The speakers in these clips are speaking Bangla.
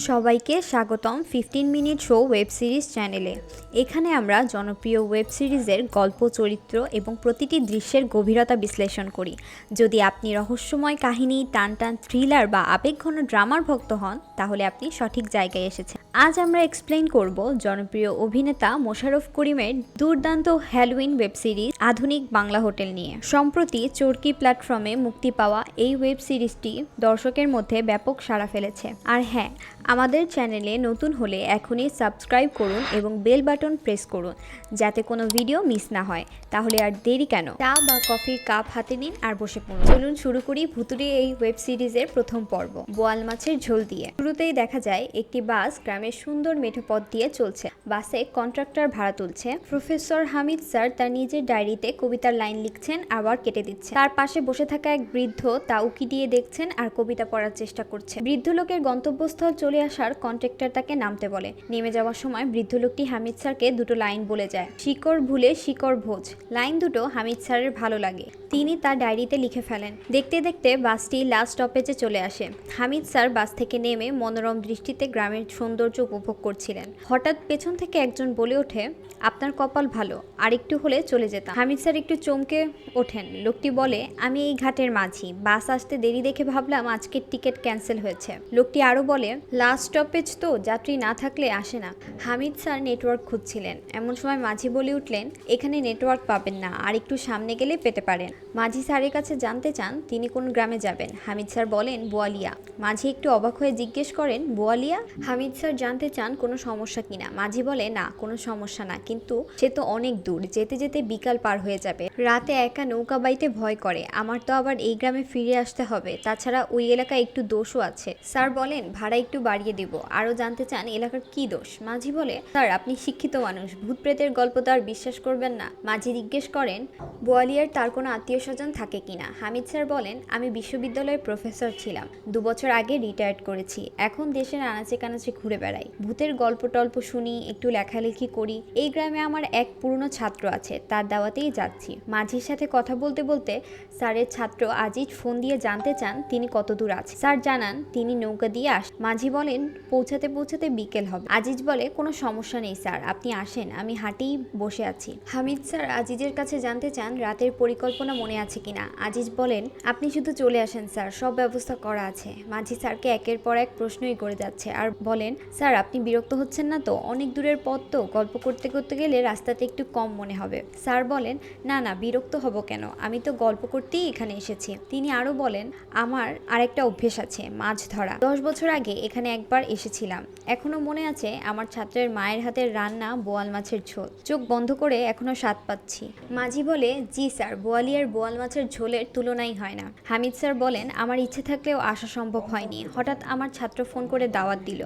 সবাইকে স্বাগতম 15 মিনিট শো ওয়েব সিরিজ চ্যানেলে। এখানে আমরা জনপ্রিয় ওয়েব সিরিজের গল্প, চরিত্র এবং প্রতিটি দৃশ্যের গভীরতা বিশ্লেষণ করি। যদি আপনি রহস্যময় কাহিনী, টান টান থ্রিলার বা আবেগঘন ড্রামার ভক্ত হন, তাহলে আপনি সঠিক জায়গায় এসেছেন। আজ আমরা এক্সপ্লেইন করব জনপ্রিয় অভিনেতা মোশাররফ করিমের দুর্দান্ত হ্যালোউইন ওয়েব সিরিজ আধুনিক বাংলা হোটেল নিয়ে। সম্প্রতি চরকি প্ল্যাটফর্মে মুক্তি পাওয়া এই ওয়েব সিরিজটি দর্শকের মধ্যে ব্যাপক সাড়া ফেলেছে। আর হ্যাঁ, আমাদের চ্যানেলে নতুন হলে এখনই সাবস্ক্রাইব করুন এবং বেল বাটন প্রেস করুন যাতে কোনো ভিডিও মিস না হয়। তাহলে আর দেরি কেন, চা বা কফির কাপ হাতে নিন আর বসে পড়ুন। চলুন শুরু করি ভুতুড়ে এই ওয়েব সিরিজের প্রথম পর্ব, বোয়াল মাছের ঝোল দিয়ে। শুরুতেই দেখা যায় একটি বাস গ্রামের সুন্দর মেঠো পথ দিয়ে চলছে। বাসে কন্ট্রাক্টর ভাড়া তুলছে। প্রফেসর হামিদ স্যার তার নিজের ডায়েরিতে কবিতার লাইন লিখছেন, আবার কেটে দিচ্ছে। তার পাশে বসে থাকা এক বৃদ্ধ তা উকি দিয়ে দেখছেন আর কবিতা পড়ার চেষ্টা করছে। বৃদ্ধ লোকের গন্তব্যস্থল চলে আসার কন্ট্রাক্টর তাকে নামতে বলে। নেমে যাওয়ার সময় বৃদ্ধ লোকটি হামিদ স্যারকে দুটো লাইন বলে যায়, শিকড় ভুলে শিকড় ভোজ। লাইন দুটো হামিদ স্যারের ভালো লাগে, তিনি তার ডায়েরিতে লিখে ফেলেন। দেখতে দেখতে বাসটি লাস্ট স্টপেজে চলে আসে। হামিদ স্যার বাস থেকে নেমে মনোরম দৃষ্টিতে গ্রামের সৌন্দর্য উপভোগ করছিলেন। হঠাৎ পেছন থেকে একজন বলে ওঠে, আপনার কপাল ভালো, আর একটু হলে চলে যেতাম। হামিদ স্যার একটু চমকে ওঠেন। লোকটি বলে, আমি এই ঘাটের মাঝি, বাস আসতে দেরি দেখে ভাবলাম আজকের টিকিট ক্যান্সেল হয়েছে। লোকটি আরও বলে, লাস্ট স্টপেজ তো, যাত্রী না থাকলে আসে না। হামিদ স্যার নেটওয়ার্ক খুঁজছিলেন। এমন সময় মাঝি বলে উঠলেন, এখানে নেটওয়ার্ক পাবেন না, আর একটু সামনে গেলে পেতে পারেন। মাঝি স্যারের কাছে জানতে চান তিনি কোন গ্রামে যাবেন। হামিদ স্যার বলেন, বোয়ালিয়া। মাঝি একটু অবাক হয়ে জিজ্ঞেস করেন, বোয়ালিয়া? হামিদ স্যার জানতে চান কোনো সমস্যা কিনা। মাঝি বলে, না কোনো সমস্যা না, কিন্তু সে তো অনেক দূর, যেতে যেতে বিকাল পার হয়ে যাবে। রাতে একা নৌকা বাইতে ভয় করে। আমার তো আবার এই গ্রামে ফিরে আসতে হবে, তাছাড়া ওই এলাকায় একটু দোষও আছে। স্যার বলেন, ভাড়া একটু বাড়িয়ে দিব। আরও জানতে চান এলাকার কি দোষ। মাঝি বলে, স্যার আপনি শিক্ষিত মানুষ, ভূত প্রেতের গল্প তো আর বিশ্বাস করবেন না। মাঝি জিজ্ঞেস করেন, বোয়ালিয়ার তার কোনো আত্মীয় স্বজন থাকে কিনা। হামিদ স্যার বলেন, আমি বিশ্ববিদ্যালয়ের প্রফেসর ছিলাম, 2 বছর আগে রিটায়ার্ড করেছি। এখন দেশের আনাচে কানাচে ঘুরে বেড়াই, ভূতের গল্প টল্প শুনি, একটু লেখালেখি করি। এই গ্রামে আমার এক পুরনো ছাত্র আছে, তার দাওয়াতেই যাচ্ছি। মাঝির সাথে কথা বলতে বলতে স্যারের ছাত্র আজিজ ফোন দিয়ে জানতে চান তিনি কত দূর আছে। স্যার জানান তিনি নৌকা দিয়ে আসেন। মাঝি বলেন, পৌঁছাতে পৌঁছাতে বিকেল হবে। আজিজ বলে, কোনো সমস্যা নেই স্যার, আপনি আসেন, আমি হাটেই বসে আছি। হামিদ স্যার আজিজের কাছে জানতে চান রাতের পরিকল্পনা মনে আছে কিনা। আজিজ বলেন, আপনি শুধু চলে আসেন স্যার, সব ব্যবস্থা করা আছে। মাঝি স্যারকে একের পর এক প্রশ্নই করে যাচ্ছে আর বলেন, স্যার আপনি বিরক্ত হচ্ছেন না তো? অনেক দূরের পথ তো, গল্প করতে করতে গেলে রাস্তাতে একটু কম মনে হবে। স্যার বলেন, না না, বিরক্ত হব কেন, আমি তো গল্প করতেই এখানে এসেছি। তিনি আরও বলেন, আমার আরেকটা অভ্যেস আছে, মাছ ধরা। 10 বছর আগে এখানে একবার এসেছিলাম, এখনো মনে আছে আমার ছাত্রের মায়ের হাতের রান্না বোয়াল মাছের ঝোল, চোখ বন্ধ করে এখনো স্বাদ পাচ্ছি। মাঝি বলে, জি স্যার, বোয়ালিয়ার বোয়াল মাছের ঝোলের তুলনাই হয় না। হামিদ স্যার বলেন, আমার ইচ্ছে থাকলেও আসা সম্ভব হয়নি। হঠাৎ আমার ছাত্র ফোন করে দাওয়াত দিল,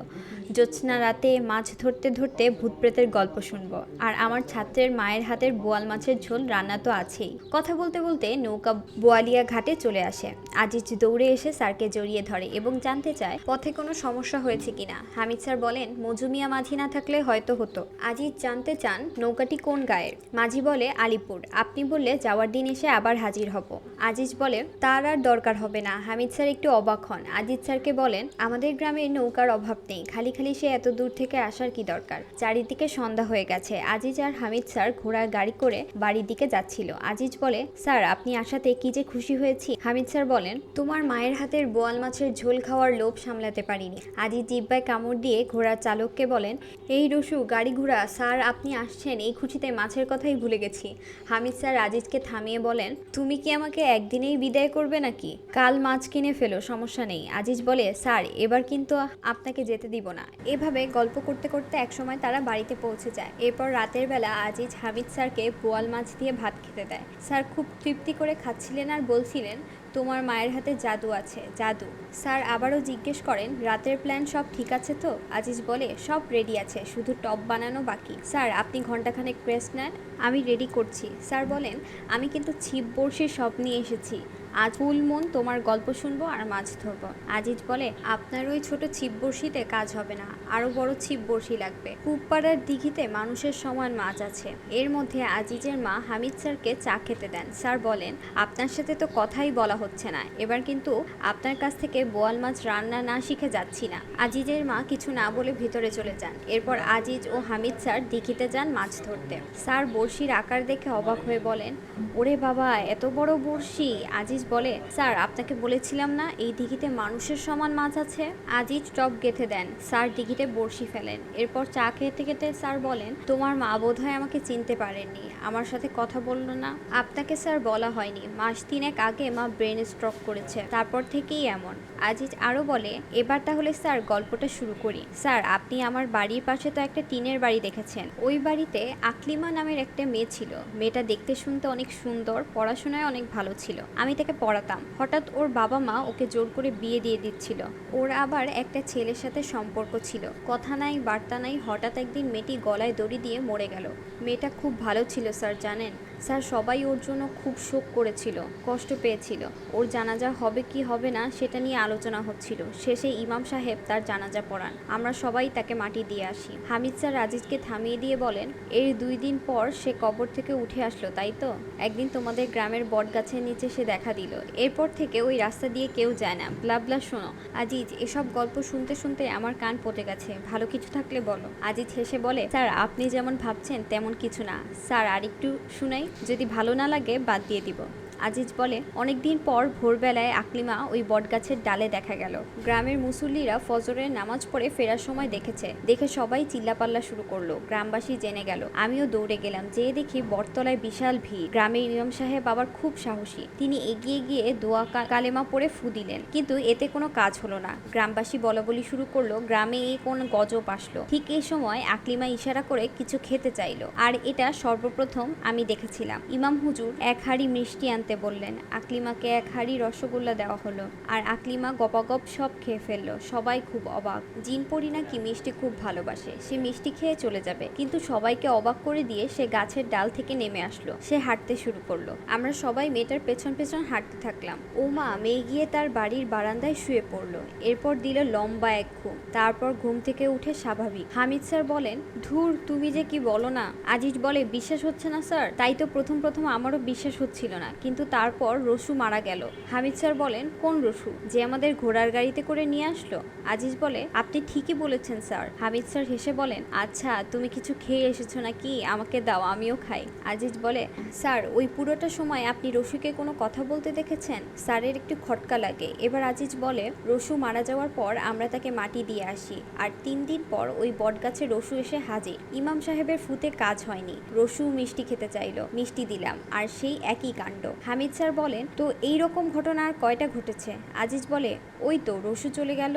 জ্যোৎস্না রাতে মাছ ধরতে ধরতে ভূত প্রেতের গল্প শুনবো, আর আমার ছাত্রের মায়ের হাতের বোয়াল মাছের ঝোল রান্না তো আছেই। কথা বলতে বলতে নৌকা বোয়ালিয়া ঘাটে চলে আসে। আজিজ দৌড়ে এসে স্যারকে জড়িয়ে ধরে এবং জানতে চায় পথে কোনো সমস্যা হয়েছে কিনা। হামিদ স্যার বলেন, মজুমিয়া মাঝি না থাকলে হয়তো হতো। আজিজ জানতে চান নৌকাটি কোন গায়ের। মাঝি বলে, আলিপুর। আপনি বললে যাওয়ার দিন এসে আবার হাজির হব। আজিজ বলে, তার আর দরকার হবে না। হামিদ স্যার একটু অবাক হন। আজিজ স্যারকে বলেন, আমাদের গ্রামে নৌকার অভাব নেই, খালি খালি সে এত দূর থেকে আসার কি দরকার। চারিদিকে সন্ধ্যা হয়ে গেছে। আজিজ আর হামিদ স্যার ঘোড়ার গাড়ি করে বাড়ির দিকে যাচ্ছিল। আজিজ বলে, স্যার আপনি আসাতে কি যে খুশি হয়েছি। হামিদ স্যার বলেন, তোমার মায়ের হাতের বোয়াল মাছের ঝোল খাওয়ার লোভ সামলাতে পারিনি। আজিজ জিহ্বায় কামড় দিয়ে ঘোড়ার চালককে বলেন, এই রসু, গাড়ি ঘোড়া, স্যার আপনি আসছেন, এই খুশিতে মাছের কথাই ভুলে গেছি। হামিদ স্যার আজিজকে থামিয়ে বলেন, তুমি কি আমাকে একদিনেই বিদায় করবে নাকি? কাল মাছ কিনে ফেলো, সমস্যা নেই। আজিজ বলে, স্যার এবার কিন্তু আপনাকে যেতে দিব না। এভাবে গল্প করতে করতে একসময় তারা বাড়িতে পৌঁছে যায়। এরপর রাতের বেলা আজিজ হামিদ স্যারকে বোয়াল মাছ দিয়ে ভাত খেতে দেয়। স্যার খুব তৃপ্তি করে খাচ্ছিলেন আর বলছিলেন, তোমার মায়ের হাতে জাদু আছে, জাদু। স্যার আবারও জিজ্ঞেস করেন, রাতের প্ল্যান সব ঠিক আছে তো? আজিজ বলে, সব রেডি আছে, শুধু টপ বানানো বাকি। স্যার আপনি ঘন্টাখানেক রেস্ট নেন, আমি রেডি করছি। স্যার বলেন, আমি কিন্তু ছিপ বড়শি সব নিয়ে এসেছি, আজ ফুল মন তোমার গল্প শুনবো আর মাছ ধরবো। আজিজ বলে, আপনার ওই ছোট ছিপ বড়শিতে কাজ হবে না, আরো বড় ছিপ বড়শি লাগবে। কুপপাড়ার দিঘিতে মানুষের সমান মাছ আছে। এর মধ্যে আজিজের মা হামিদ স্যারকে চা খেতে দেন। স্যার বলেন, আপনার সাথে তো কথাই বলা হচ্ছে না, এবার কিন্তু আপনার কাছ থেকে বোয়াল মাছ রান্না না শিখে যাচ্ছি না। আজিজের মা কিছু না বলে ভিতরে চলে যান। এরপর আজিজ ও হামিদ স্যার দিঘিতে যান মাছ ধরতে। স্যার বড়শির আকার দেখে অবাক হয়ে বলেন, ওরে বাবা, এত বড় বড়শি। আজিজ বলে, স্যার আপনাকে বলেছিলাম না এই দিঘিতে মানুষের সমান মাছ আছে। আজিজ টপ গেঁথে দেন। স্যার দিঘিতে বড়শি ফেলেন। এরপর চা খেতে খেতে স্যার বলেন, তোমার মা বোধহয় আমাকে চিনতে পারেননি, আমার সাথে কথা বলল না। আপনাকে স্যার বলা হয়নি, মাস 3 আগে মা ব্রেন স্ট্রোক করেছে, তারপর থেকেই এমন। আজিজ আরো বলে, এবার তাহলে স্যার গল্পটা শুরু করি। স্যার, আপনি আমার বাড়ির পাশে তো একটা টিনের বাড়ি দেখেছেন। ওই বাড়িতে আকলিমা নামের একটা মেয়ে ছিল। মেয়েটা দেখতে শুনতে অনেক সুন্দর, পড়াশোনায় অনেক ভালো ছিল। আমি তাকে পড়াতাম। হঠাৎ ওর বাবা মা ওকে জোর করে বিয়ে দিয়ে দিচ্ছিল। ওর আবার একটা ছেলের সাথে সম্পর্ক ছিল। কথা নাই বার্তা নাই, হঠাৎ একদিন মেয়েটি গলায় দড়ি দিয়ে মরে গেল। মেয়েটা খুব ভালো ছিল স্যার, জানেন। স্যার, সবাই ওর জন্য খুব শোক করেছিল, কষ্ট পেয়েছিল। ওর জানাজা হবে কি হবে না সেটা নিয়ে আলোচনা হচ্ছিল। শেষে ইমাম সাহেব তার জানাজা পড়ান। আমরা সবাই তাকে মাটি দিয়ে আসি। হামিদ স্যার আজিজকে থামিয়ে দিয়ে বলেন, এর 2 দিন পর সে কবর থেকে উঠে আসলো, তাই তো? একদিন তোমাদের গ্রামের বট গাছের নিচে সে দেখা দিল। এরপর থেকে ওই রাস্তা দিয়ে কেউ যায় না। ব্লা শোনো আজিজ, এসব গল্প শুনতে শুনতে আমার কান পচে গেছে, ভালো কিছু থাকলে বলো। আজিজ হেসে বলে, স্যার আপনি যেমন ভাবছেন তেমন কিছু না। স্যার আর একটু শুনাই, যদি ভালো না লাগে বাদ দিয়ে দিব। আজিজ বলে, অনেকদিন পর ভোরবেলায় আকলিমা ওই বটগাছের ডালে দেখা গেল। গ্রামের মুসল্লিরা ফজরের নামাজ পড়ে ফেরার সময় দেখেছে। দেখে সবাই চিল্লাপাল্লা শুরু করলো। গ্রামবাসী জেনে গেল। আমিও দৌড়ে গেলাম। যেয়ে দেখি বটতলায় বিশাল ভিড়। গ্রামের ইমাম সাহেব আবার খুব সাহসী। তিনি এগিয়ে গিয়ে দোয়া কালেমা পড়ে ফু দিলেন, কিন্তু এতে কোনো কাজ হলো না। গ্রামবাসী বলাবলি শুরু করলো, গ্রামে কোন গজব আসলো। ঠিক এই সময় আকলিমা ইশারা করে কিছু খেতে চাইলো। আর এটা সর্বপ্রথম আমি দেখেছিলাম। ইমাম হুজুর 1 হাঁড়ি মিষ্টি আনতে বললেন। আকলিমাকে 1 হাঁড়ি রসগোল্লা দেওয়া হলো। আর আকলিমা গপাগপ সব খেয়ে ফেললো। সবাই খুব অবাক। জিনপরি নাকি মিষ্টি খুব ভালোবাসে, সে মিষ্টি খেয়ে চলে যাবে, কিন্তু সবাইকে অবাক করে দিয়ে সে গাছের ডাল থেকে নেমে আসলো। সে হাঁটতে শুরু করলো। আমরা সবাই মেয়েটার পেছন পেছন হাঁটতে থাকলাম। ও মা, মেয়ে গিয়ে তার বাড়ির বারান্দায় শুয়ে পড়লো। এরপর দিল লম্বা এক ঘুম। তারপর ঘুম থেকে উঠে স্বাভাবিক। হামিদ স্যার বলেন, ধুর, তুমি যে কি বলো না। আজিজ বলে, বিশ্বাস হচ্ছে না স্যার? তাই তো প্রথম আমারও বিশ্বাস হচ্ছিল না, কিন্তু তারপর রসু মারা গেল। হামিদ স্যার বলেন, কোন রসু? যে আমাদের ঘোড়ার গাড়িতে করে নিয়ে আসলো? আজিজ বলে, আপনি ঠিকই বলেছেন স্যার। হামিদ স্যার হেসে বলেন, আচ্ছা তুমি কিছু খেয়ে এসেছো নাকি? আমাকে দাও, আমিও খাই। আজিজ বলে, স্যার ওই পুরোটা সময় আপনি রসুকে কোনো কথা বলতে দেখেছেন? স্যারের একটু খটকা লাগে। এবার আজিজ বলে, রসু মারা যাওয়ার পর আমরা তাকে মাটি দিয়ে আসি, আর 3 দিন পর ওই বটগাছে রসু এসে হাজির। ইমাম সাহেবের ফুতে কাজ হয়নি। রসু মিষ্টি খেতে চাইলো, মিষ্টি দিলাম, আর সেই একই কাণ্ড। হামিদ স্যার বলেন, তো এই রকম ঘটনা আর কয়টা ঘটেছে? আজিজ বলে, ওই তো রসু চলে গেল,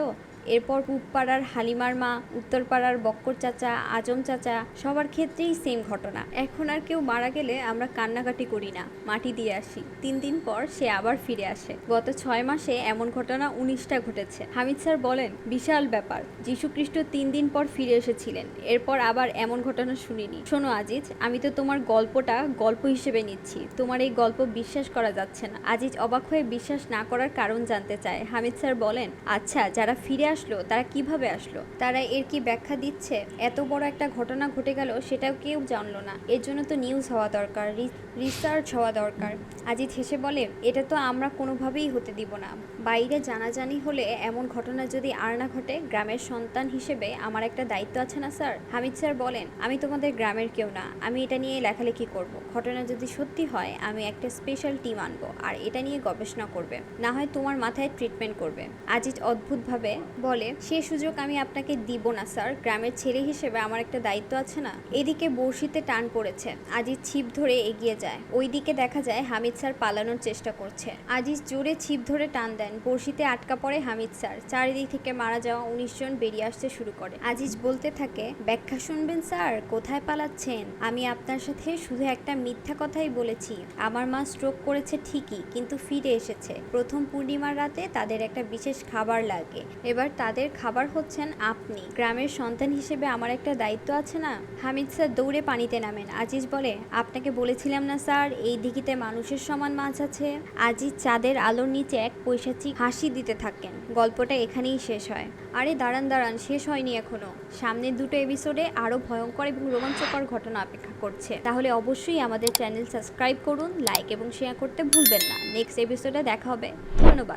এরপর পূবপাড়ার হালিমার মা, উত্তরপাড়ার বক্কর চাচা, আজম চাচা, সবার ক্ষেত্রেই সেম ঘটনা। এখন আর কেউ মারা গেলে আমরা কান্নাকাটি করি না, মাটি দিয়ে আসি। 3 দিন পর সে আবার ফিরে আসে। গত 6 মাসে এমন ঘটনা 19টা ঘটেছে। হামিদ স্যার বলেন, বিশাল ব্যাপার। যীশুখ্রিস্ট 3 দিন পর ফিরে এসেছিলেন, এরপর আবার এমন ঘটনা শুনিনি। শোনো আজিজ, আমি তো তোমার গল্পটা গল্প হিসেবে নিচ্ছি, তোমার এই গল্প বিশ্বাস করা যাচ্ছে না। আজিজ অবাক হয়ে বিশ্বাস না করার কারণ জানতে চায়। হামিদ স্যার বলেন, আচ্ছা যারা ফিরে আসলো তারা কিভাবে আসলো? তারা এর কি ব্যাখ্যা দিচ্ছে? এত বড় একটা ঘটনা ঘটে গেল, সেটাও কেউ জানলো না। এর জন্য তো নিউজ হওয়া দরকার, রিসার্চ হওয়া দরকার। আজিজ হেসে বলে, এটা তো আমরা কোনোভাবেই হতে দিব না। বাইরে জানাজানি হলে এমন ঘটনা যদি আর না ঘটে, গ্রামের সন্তান হিসেবে আমার একটা দায়িত্ব আছে না স্যার? হামিদ স্যার বলেন, আমি তোমাদের গ্রামের কেউ না, আমি এটা নিয়ে লেখালেখি করব। ঘটনা যদি সত্যি হয় আমি একটা স্পেশাল টিম আনবো, আর এটা নিয়ে গবেষণা করবে, না হয় তোমার মাথায় ট্রিটমেন্ট করবে। আজিজ অদ্ভুতভাবে বলে, সে সুযোগ আমি আপনাকে দিব না স্যার, গ্রামের ছেলে হিসেবে আমার একটা দায়িত্ব আছে না? এদিকে বড়শিতে টান পড়েছে। আজিজ ছিপ ধরে এগিয়ে যায়। ওইদিকে দেখা যায় হামিদ স্যার পালানোর চেষ্টা করছে। আজিজ জোরে ছিপ ধরে টান দেন, বড়শিতে আটকা পড়ে হামিদ স্যার। চারিদিক থেকে মারা যাওয়া 19 জন বেরিয়ে আসতে শুরু করে। আজিজ বলতে থাকে, ব্যাখ্যা শুনবেন স্যার? কোথায় পালাচ্ছেন? আমি আপনার সাথে শুধু একটা মিথ্যা কথাই বলেছি। আমার মা স্ট্রোক করেছে ঠিকই, কিন্তু ফিরে এসেছে। প্রথম পূর্ণিমার রাতে তাদের একটা বিশেষ খাবার লাগে। এবার এবার তাদের খাবার হচ্ছেন আপনি। গ্রামের সন্তান হিসেবে আমার একটা দায়িত্ব আছে না? হামিদ স্যার দৌড়ে পানিতে নামেন। আজিজ বলে, আপনাকে বলেছিলাম না স্যার, এই দিঘিতে মানুষের সমান মাছ আছে। আজিজ চাঁদের আলোর নিচে এক পৈশাচিক হাসি দিতে থাকেন। গল্পটা এখানেই শেষ হয়। আরে দাঁড়ান দাঁড়ান, শেষ হয়নি এখনো। সামনের দুটো এপিসোডে আরো ভয়ঙ্কর এবং রোমাঞ্চকর ঘটনা অপেক্ষা করছে। তাহলে অবশ্যই আমাদের চ্যানেল সাবস্ক্রাইব করুন, লাইক এবং শেয়ার করতে ভুলবেন না। নেক্সট এপিসোডে দেখা হবে। ধন্যবাদ।